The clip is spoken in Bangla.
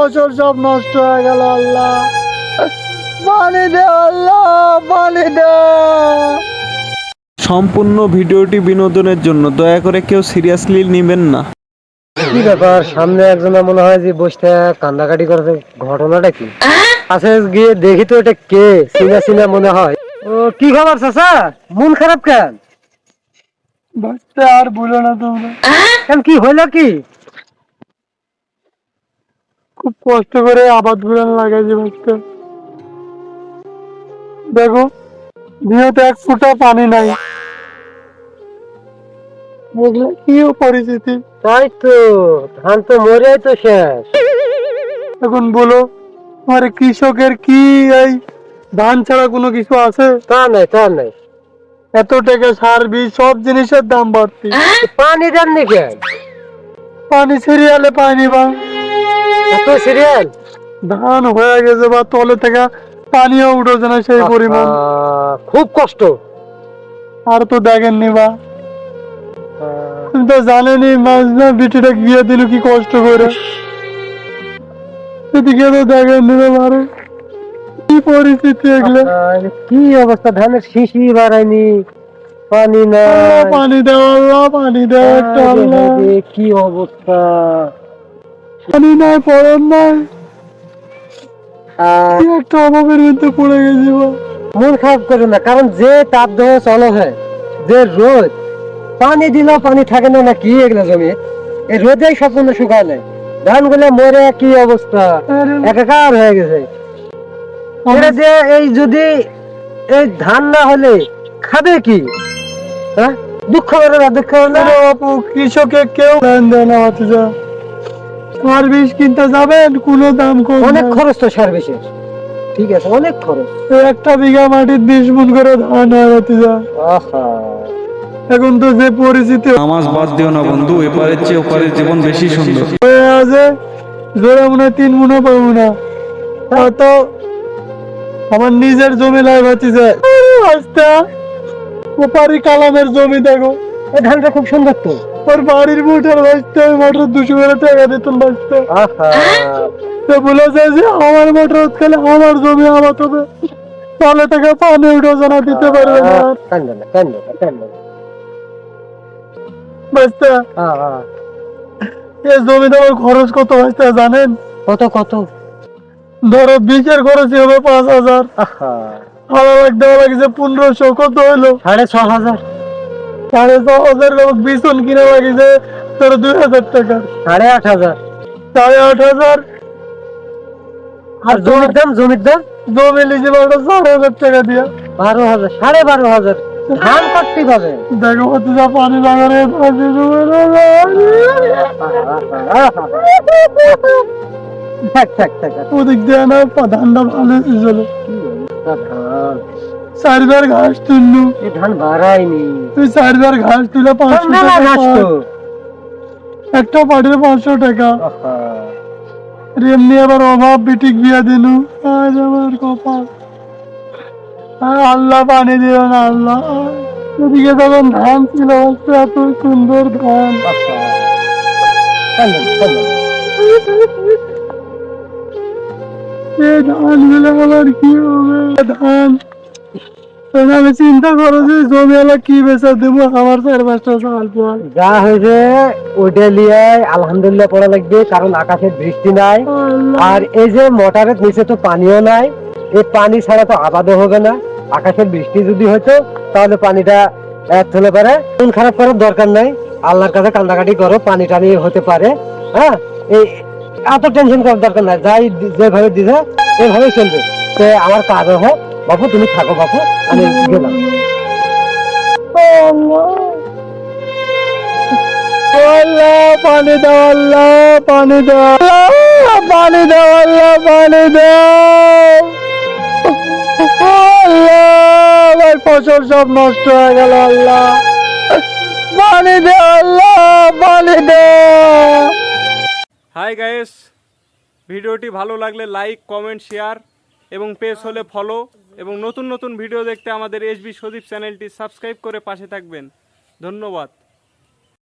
ফসল সব নষ্ট হয়ে গেল আল্লাহ, পানি দে আল্লাহ, পানি দে। সম্পূর্ণ ভিডিওটি বিনোদনের জন্য, দয়া করে কেউ সিরিয়াসলি নেবেন না। কি ব্যাপার, সামনে একজন মনে হয় যে বসে কান্দাকাটি করছে, ঘটনাটা কি? আচ্ছা গিয়ে দেখি তো এটা কে, চিনা চিনা মনে হয়। ও কি খবর চাচা, মন খারাপ কেন? বাচ্চা আর বলো না তোমরা, কেন কি হইলো কি? খুব কষ্ট করে আবাদ গুলো লাগাইছি বাচ্চা। দেখো ভিউতে এক ফুটা পানি নাই, বুঝলে কি পরিস্থিতি। তাই তো, ধান তো মরে তো শেষ। এখন বলো আমার কৃষকের কি এই ধান ছাড়া কোনো কিছু আছে? তা নাই তা নাই। এত টাকা সার বীজ সব জিনিসের দাম বাড়তি, পানি দেননি কেন? পানি সিরিয়ালে পাইনি বা, এত সিরিয়াল? ধান হয়ে গেছে বা তলে থেকে পানিও উঠেছে না সেই পরিমাণ। খুব কষ্ট। আর তো দেখেননি বা, তুমি তো জানেনি মাঝনা বিটিটা গিয়ে দিল কি কষ্ট করে, এদিকে তো দেখেননি বারে কি পরিস্থিতি এগুলো। কি অবস্থা, ধানের শিশি বাড়ায়নি, পানি নাই। পানি দেওয়া আল্লাহ, পানি দেওয়া একটা আল্লাহ। কি অবস্থা, পানি নাই, পড়ন নাই, কি একটা অভাবের মধ্যে পড়ে গেছি বা। মন খারাপ করে না, কারণ যে তাপদাহ চলো হয়, যে রোদ, পানি দিলেও পানি থাকে না, না কি এগুলো জমি, এই রোদেই সম্পূর্ণ শুকায় নাই, ধান গুলো মরে কি অবস্থা, একাকার হয়ে গেছে। এটা যে এই যদি এই ধান না হলে খাবে কি? হ্যাঁ, দুঃখ করে না, দুঃখ করে না। কৃষকে কেউ ধান দেয় না, বাতিজা সার বীজ কিনতে যাবেন কোনো দাম কম, অনেক খরচ তো সার্ভিসের, ঠিক আছে, অনেক খরচ। একটা বিঘা মাটির 20 মণ করে ধান হয় বাতিজা। এখন তো যে পরিস্থিতি, নামাজ বাদ দিও না বন্ধু, এপারের চেয়ে ওপারের জীবন বেশি সুন্দর। হয়ে আছে জোরে মনে হয় 3 মণও পাবো না। তো আমার নিজের জমি লাই বাতিজা, রাস্তা ওপারি কালামের জমি দেখো, এই ধানটা খুব সুন্দর তো। ওর বাড়ির মোটর বাঁচতে মোটর 200 করে টাকা দিতেন বাঁচতে। তো বলে যায় যে আমার মোটর খেলে আমার জমি আবাদ হবে, তাহলে থেকে পানি উঠে জানা দিতে পারবে না বাঁচতে। এই জমিতে আমার খরচ কত বাঁচতে জানেন? কত কত? ধরো বীজের খরচ হবে 5,000, আলাদা দেওয়া লাগছে 1500, কত হইলো 6,500। 6,500 বিছন কিনা লাগিছে ধরো 2,000 টাকা, 8,500। 8,500। আর জমির দাম, জমির দাম জমি লিজে বাড়া 4,000 টাকা দিয়া 12,000, 12,500। ধান করতে পাবে। দেখো যা পানি লাগানো ওদিক দিয়ে না ধানটা ভালো ছিল, ধান 4বার ঘাস তুললু, এই ধান বাড়ায়নি। তুই 4বার ঘাস তুলে 500 টাকা, একটা পাটির 500 টাকা। এমনি আবার অভাব, বিটিক বিয়া দিলু, আজ আমার কপাল। আল্লাহ পানি দিল না আল্লাহ। এদিকে যখন ধান ছিল এত সুন্দর ধান, এই ধান গুলো আবার কি হবে? ধান আমি চিন্তা করো যে জমি এলা কি বেচা দেবো, আমার 4-5টা চাল পাল যা হয়েছে ওইটা নিয়ে আলহামদুলিল্লাহ পড়া লাগবে, কারণ আকাশের বৃষ্টি নাই, আর এই যে মোটরের নিচে তো পানিও নাই, এই পানি ছাড়া তো আবাদও হবে না। আকাশের বৃষ্টি যদি হতো তাহলে পানিটা চলে পারে। মন খারাপ করার দরকার নাই, আল্লাহর কাছে কান্দাকাটি করো, পানি টানি হতে পারে। হ্যাঁ, এই এত টেনশন করার দরকার নাই, যাই যেভাবে দিছে এইভাবে চলবে। আমার কাজ হোক বাপু, তুমি থাকো বাপু, আমি গেলাম। পানি দাও আল্লাহ, পানি দাও, পানি দাও আল্লাহ, পানি দাও আল্লাহ, আমার ফসল সব নষ্ট হয়ে গেল আল্লাহ, পানি দাও আল্লাহ, পানি দাও। হাই গাইস, ভিডিওটি ভালো লাগলে লাইক, কমেন্ট, শেয়ার এবং পেজ হলে ফলো, এবং নতুন নতুন ভিডিও দেখতে আমাদের এসবি সদীপ চ্যানেলটি সাবস্ক্রাইব করে পাশে থাকবেন। ধন্যবাদ।